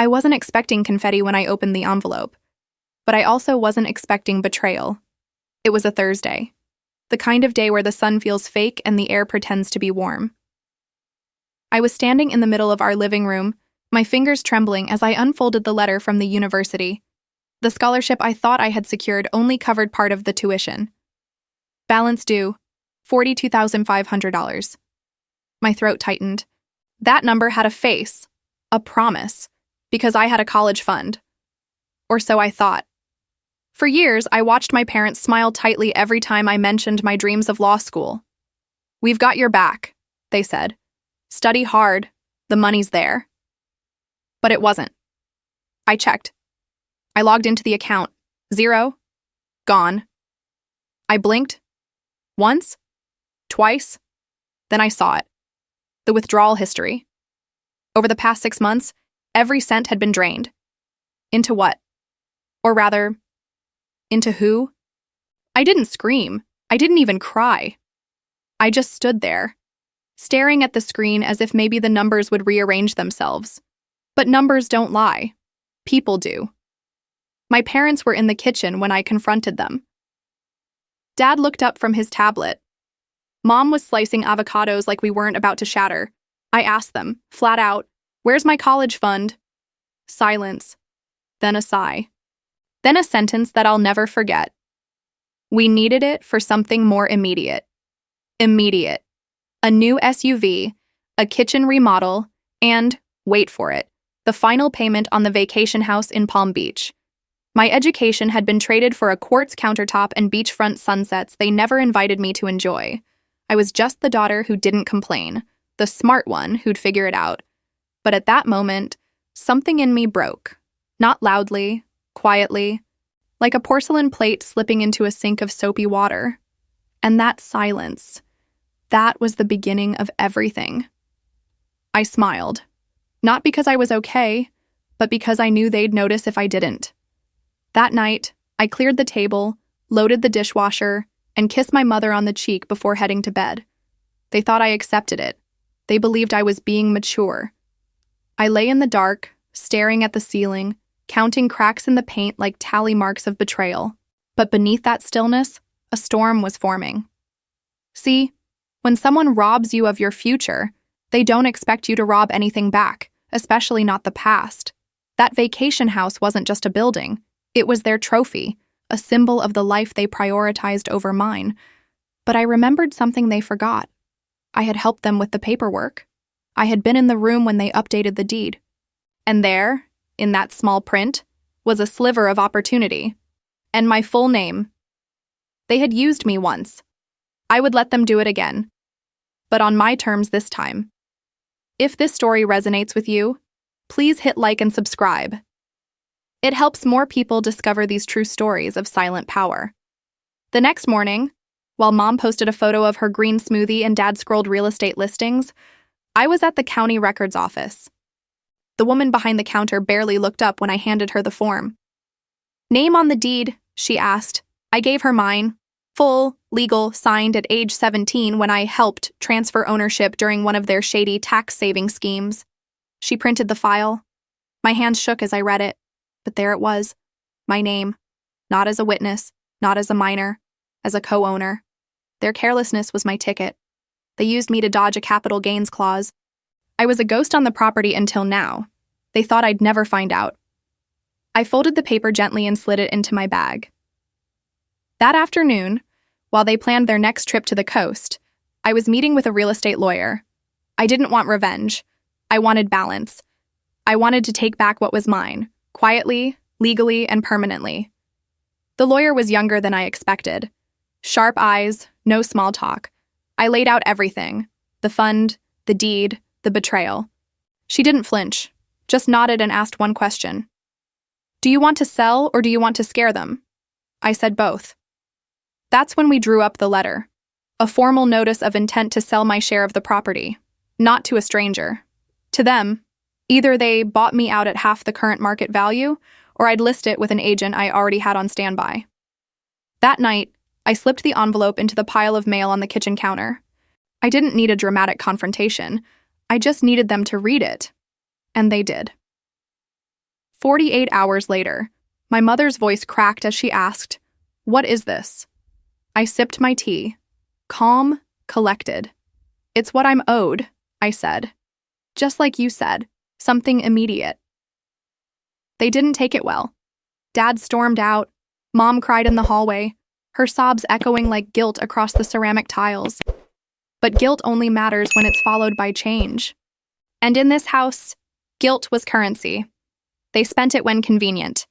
I wasn't expecting confetti when I opened the envelope, but I also wasn't expecting betrayal. It was a Thursday, the kind of day where the sun feels fake and the air pretends to be warm. I was standing in the middle of our living room, my fingers trembling as I unfolded the letter from the university. The scholarship I thought I had secured only covered part of the tuition. Balance due, $42,500. My throat tightened. That number had a face, a promise, because I had a college fund. Or so I thought. For years, I watched my parents smile tightly every time I mentioned my dreams of law school. "We've got your back," they said. "Study hard, the money's there." But it wasn't. I checked. I logged into the account. 0. Gone. I blinked. Once. Twice. Then I saw it. The withdrawal history. Over the past 6 months, every cent had been drained. Into what? Or rather, into who? I didn't scream. I didn't even cry. I just stood there, staring at the screen as if maybe the numbers would rearrange themselves. But numbers don't lie. People do. My parents were in the kitchen when I confronted them. Dad looked up from his tablet. Mom was slicing avocados like we weren't about to shatter. I asked them, flat out, "Where's my college fund?" Silence. Then a sigh. Then a sentence that I'll never forget. "We needed it for something more immediate." Immediate. A new SUV, a kitchen remodel, and, wait for it, the final payment on the vacation house in Palm Beach. My education had been traded for a quartz countertop and beachfront sunsets they never invited me to enjoy. I was just the daughter who didn't complain, the smart one who'd figure it out. But at that moment, something in me broke. Not loudly, quietly, like a porcelain plate slipping into a sink of soapy water. And that silence, that was the beginning of everything. I smiled. Not because I was okay, but because I knew they'd notice if I didn't. That night, I cleared the table, loaded the dishwasher, and kissed my mother on the cheek before heading to bed. They thought I accepted it. They believed I was being mature. I lay in the dark, staring at the ceiling, counting cracks in the paint like tally marks of betrayal. But beneath that stillness, a storm was forming. See, when someone robs you of your future, they don't expect you to rob anything back, especially not the past. That vacation house wasn't just a building. It was their trophy, a symbol of the life they prioritized over mine. But I remembered something they forgot. I had helped them with the paperwork. I had been in the room when they updated the deed. And there, in that small print, was a sliver of opportunity. And my full name. They had used me once. I would let them do it again. But on my terms this time. If this story resonates with you, please hit like and subscribe. It helps more people discover these true stories of silent power. The next morning, while Mom posted a photo of her green smoothie and Dad scrolled real estate listings, I was at the county records office. The woman behind the counter barely looked up when I handed her the form. "Name on the deed," she asked. I gave her mine. Full, legal, signed at age 17 when I helped transfer ownership during one of their shady tax-saving schemes. She printed the file. My hands shook as I read it. But there it was, my name, not as a witness, not as a minor, as a co-owner. Their carelessness was my ticket. They used me to dodge a capital gains clause. I was a ghost on the property until now. They thought I'd never find out. I folded the paper gently and slid it into my bag. That afternoon, while they planned their next trip to the coast, I was meeting with a real estate lawyer. I didn't want revenge. I wanted balance. I wanted to take back what was mine. Quietly, legally, and permanently. The lawyer was younger than I expected. Sharp eyes, no small talk. I laid out everything. The fund, the deed, the betrayal. She didn't flinch, just nodded and asked one question. "Do you want to sell or do you want to scare them?" I said both. That's when we drew up the letter. A formal notice of intent to sell my share of the property. Not to a stranger. To them. Either they bought me out at half the current market value, or I'd list it with an agent I already had on standby. That night, I slipped the envelope into the pile of mail on the kitchen counter. I didn't need a dramatic confrontation. I just needed them to read it. And they did. 48 hours later, my mother's voice cracked as she asked, "What is this?" I sipped my tea, calm, collected. "It's what I'm owed," I said. "Just like you said, something immediate." They didn't take it well. Dad stormed out. Mom cried in the hallway, her sobs echoing like guilt across the ceramic tiles. But guilt only matters when it's followed by change. And in this house, guilt was currency. They spent it when convenient.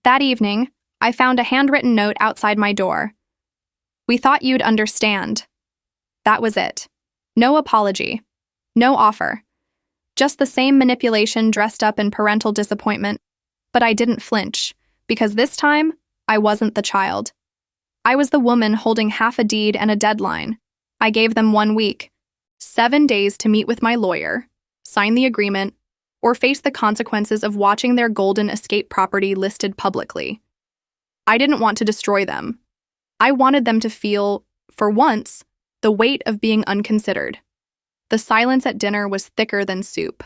That evening, I found a handwritten note outside my door. "We thought you'd understand." That was it. No apology. No offer. Just the same manipulation dressed up in parental disappointment. But I didn't flinch, because this time, I wasn't the child. I was the woman holding half a deed and a deadline. I gave them 1 week, 7 days to meet with my lawyer, sign the agreement, or face the consequences of watching their golden escape property listed publicly. I didn't want to destroy them. I wanted them to feel, for once, the weight of being unconsidered. The silence at dinner was thicker than soup,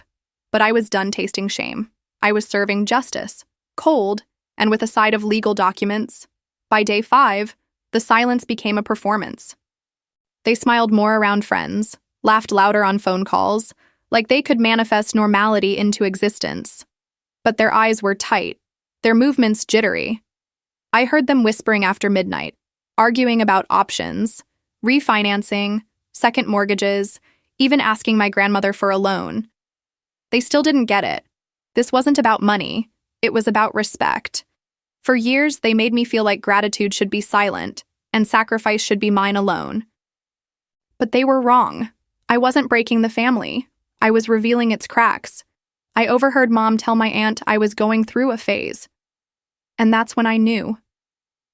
but I was done tasting shame. I was serving justice, cold, and with a side of legal documents. By day 5, the silence became a performance. They smiled more around friends, laughed louder on phone calls, like they could manifest normality into existence. But their eyes were tight, their movements jittery. I heard them whispering after midnight, arguing about options, refinancing, second mortgages, even asking my grandmother for a loan. They still didn't get it. This wasn't about money, it was about respect. For years, they made me feel like gratitude should be silent, and sacrifice should be mine alone. But they were wrong. I wasn't breaking the family. I was revealing its cracks. I overheard Mom tell my aunt I was going through a phase. And that's when I knew.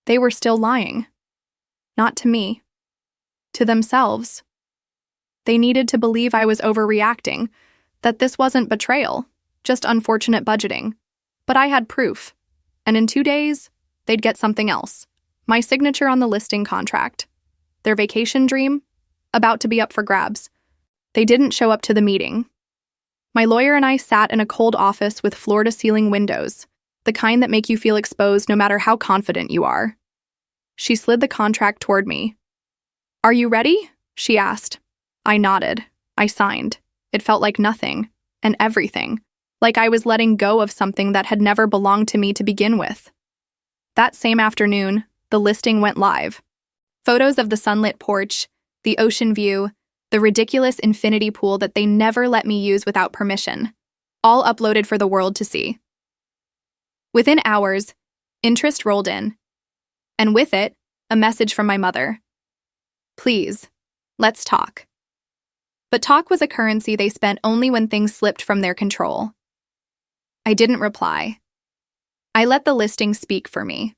They were still lying. Not to me. To themselves. They needed to believe I was overreacting, that this wasn't betrayal, just unfortunate budgeting. But I had proof. And in 2 days, they'd get something else. My signature on the listing contract. Their vacation dream, about to be up for grabs. They didn't show up to the meeting. My lawyer and I sat in a cold office with floor-to-ceiling windows, the kind that make you feel exposed no matter how confident you are. She slid the contract toward me. "Are you ready?" she asked. I nodded. I signed. It felt like nothing, and everything. Like I was letting go of something that had never belonged to me to begin with. That same afternoon, the listing went live. Photos of the sunlit porch, the ocean view, the ridiculous infinity pool that they never let me use without permission, all uploaded for the world to see. Within hours, interest rolled in, and with it, a message from my mother. "Please, let's talk." But talk was a currency they spent only when things slipped from their control. I didn't reply. I let the listing speak for me.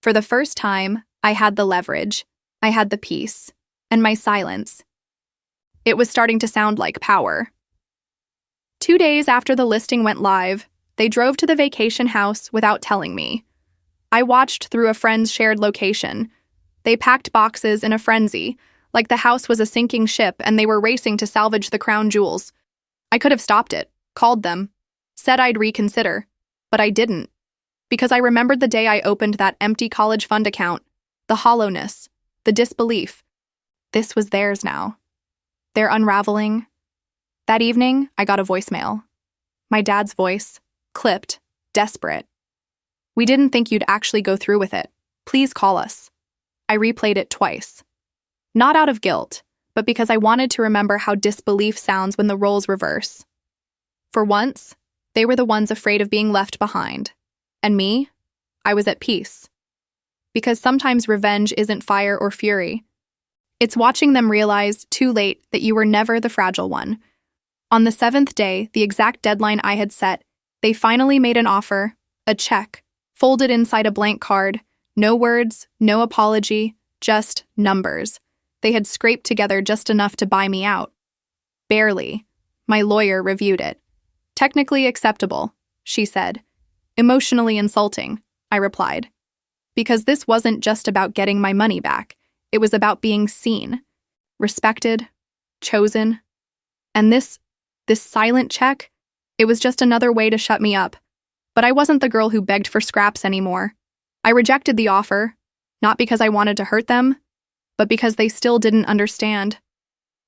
For the first time, I had the leverage, I had the peace, and my silence. It was starting to sound like power. 2 days after the listing went live, they drove to the vacation house without telling me. I watched through a friend's shared location. They packed boxes in a frenzy, like the house was a sinking ship and they were racing to salvage the crown jewels. I could have stopped it, called them, said I'd reconsider, but I didn't, because I remembered the day I opened that empty college fund account, the hollowness, the disbelief. This was theirs now. Their unraveling. That evening, I got a voicemail. My dad's voice, clipped, desperate. "We didn't think you'd actually go through with it. Please call us." I replayed it twice. Not out of guilt, but because I wanted to remember how disbelief sounds when the roles reverse. For once, they were the ones afraid of being left behind. And me, I was at peace. Because sometimes revenge isn't fire or fury. It's watching them realize, too late, that you were never the fragile one. On the 7th day, the exact deadline I had set, they finally made an offer, a check, folded inside a blank card, no words, no apology, just numbers. They had scraped together just enough to buy me out. Barely. My lawyer reviewed it. "Technically acceptable," she said. "Emotionally insulting," I replied. Because this wasn't just about getting my money back. It was about being seen, respected, chosen. And this silent check, it was just another way to shut me up, But I wasn't the girl who begged for scraps anymore. I rejected the offer, not because I wanted to hurt them, but because they still didn't understand.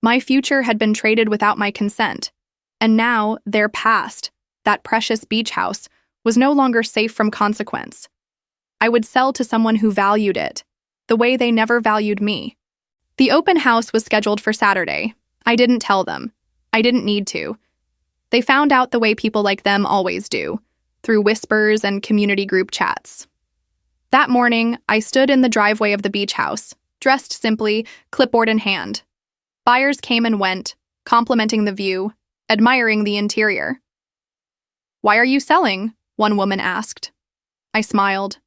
My future had been traded without my consent, and now their past, that precious beach house, was no longer safe from consequence. I would sell to someone who valued it, the way they never valued me. The open house was scheduled for Saturday. I didn't tell them. I didn't need to. They found out the way people like them always do, through whispers and community group chats. That morning, I stood in the driveway of the beach house, dressed simply, clipboard in hand. Buyers came and went, complimenting the view, admiring the interior. "Why are you selling?" one woman asked. I smiled.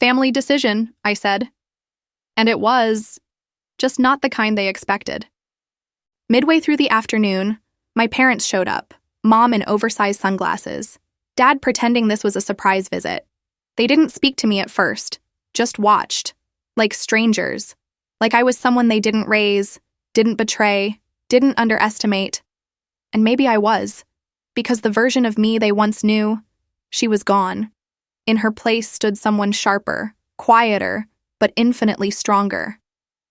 "Family decision," I said. And it was, just not the kind they expected. Midway through the afternoon, my parents showed up, Mom in oversized sunglasses, Dad pretending this was a surprise visit. They didn't speak to me at first, just watched, like strangers, like I was someone they didn't raise, didn't betray, didn't underestimate. And maybe I was, because the version of me they once knew, she was gone. In her place stood someone sharper, quieter, but infinitely stronger.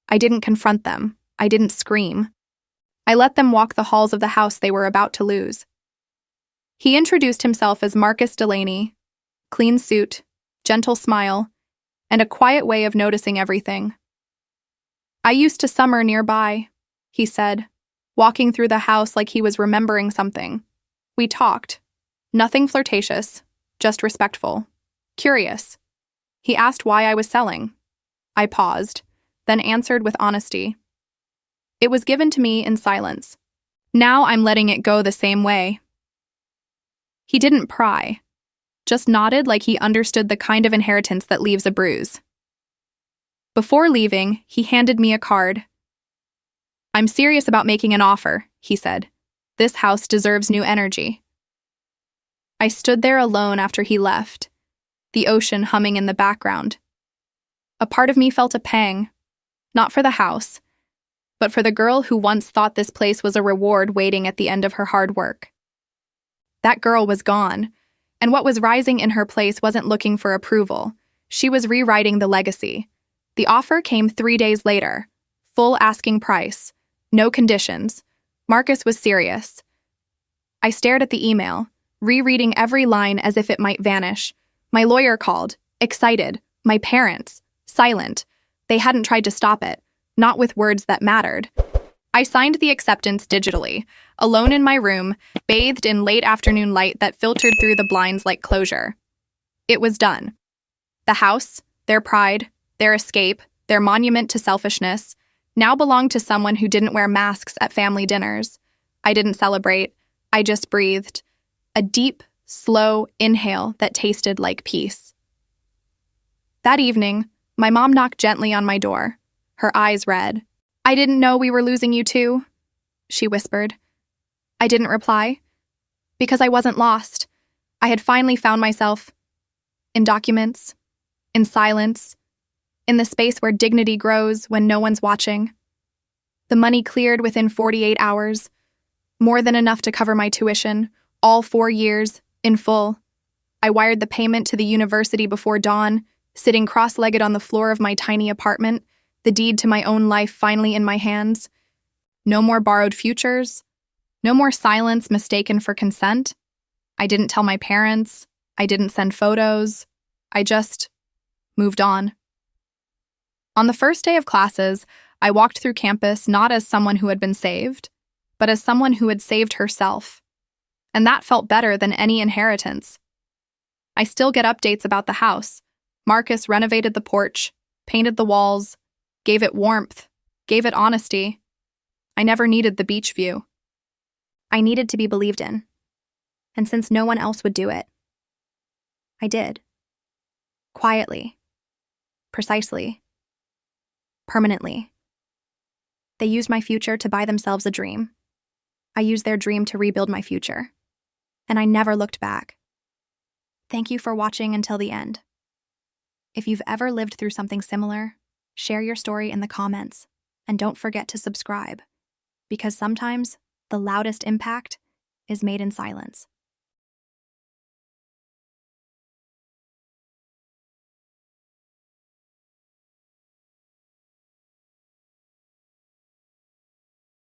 I didn't confront them. I didn't scream. I let them walk the halls of the house they were about to lose. He introduced himself as Marcus Delaney, clean suit, gentle smile, and a quiet way of noticing everything. "I used to summer nearby," he said, walking through the house like he was remembering something. We talked. Nothing flirtatious, just respectful. Curious. He asked why I was selling. I paused, then answered with honesty. It was given to me in silence. Now I'm letting it go the same way. He didn't pry, just nodded like he understood the kind of inheritance that leaves a bruise. Before leaving, he handed me a card. "I'm serious about making an offer," he said. "This house deserves new energy." I stood there alone after he left, the ocean humming in the background. A part of me felt a pang, not for the house, but for the girl who once thought this place was a reward waiting at the end of her hard work. That girl was gone, and what was rising in her place wasn't looking for approval. She was rewriting the legacy. The offer came 3 days later. Full asking price. No conditions. Marcus was serious. I stared at the email, rereading every line as if it might vanish. My lawyer called, excited. My parents, silent. They hadn't tried to stop it, not with words that mattered. I signed the acceptance digitally, alone in my room, bathed in late afternoon light that filtered through the blinds like closure. It was done. The house, their pride, their escape, their monument to selfishness, now belonged to someone who didn't wear masks at family dinners. I didn't celebrate. I just breathed. A deep, slow inhale that tasted like peace. That evening, my mom knocked gently on my door, her eyes red. "I didn't know we were losing you too," she whispered. I didn't reply, because I wasn't lost. I had finally found myself in documents, in silence, in the space where dignity grows when no one's watching. The money cleared within 48 hours, more than enough to cover my tuition, all 4 years, in full. I wired the payment to the university before dawn, sitting cross-legged on the floor of my tiny apartment, the deed to my own life finally in my hands. No more borrowed futures. No more silence mistaken for consent. I didn't tell my parents. I didn't send photos. I just moved on. On the first day of classes, I walked through campus not as someone who had been saved, but as someone who had saved herself. And that felt better than any inheritance. I still get updates about the house. Marcus renovated the porch, painted the walls, gave it warmth, gave it honesty. I never needed the beach view. I needed to be believed in. And since no one else would do it, I did. Quietly. Precisely. Permanently. They used my future to buy themselves a dream. I used their dream to rebuild my future. And I never looked back. Thank you for watching until the end. If you've ever lived through something similar, share your story in the comments, and don't forget to subscribe, because sometimes the loudest impact is made in silence.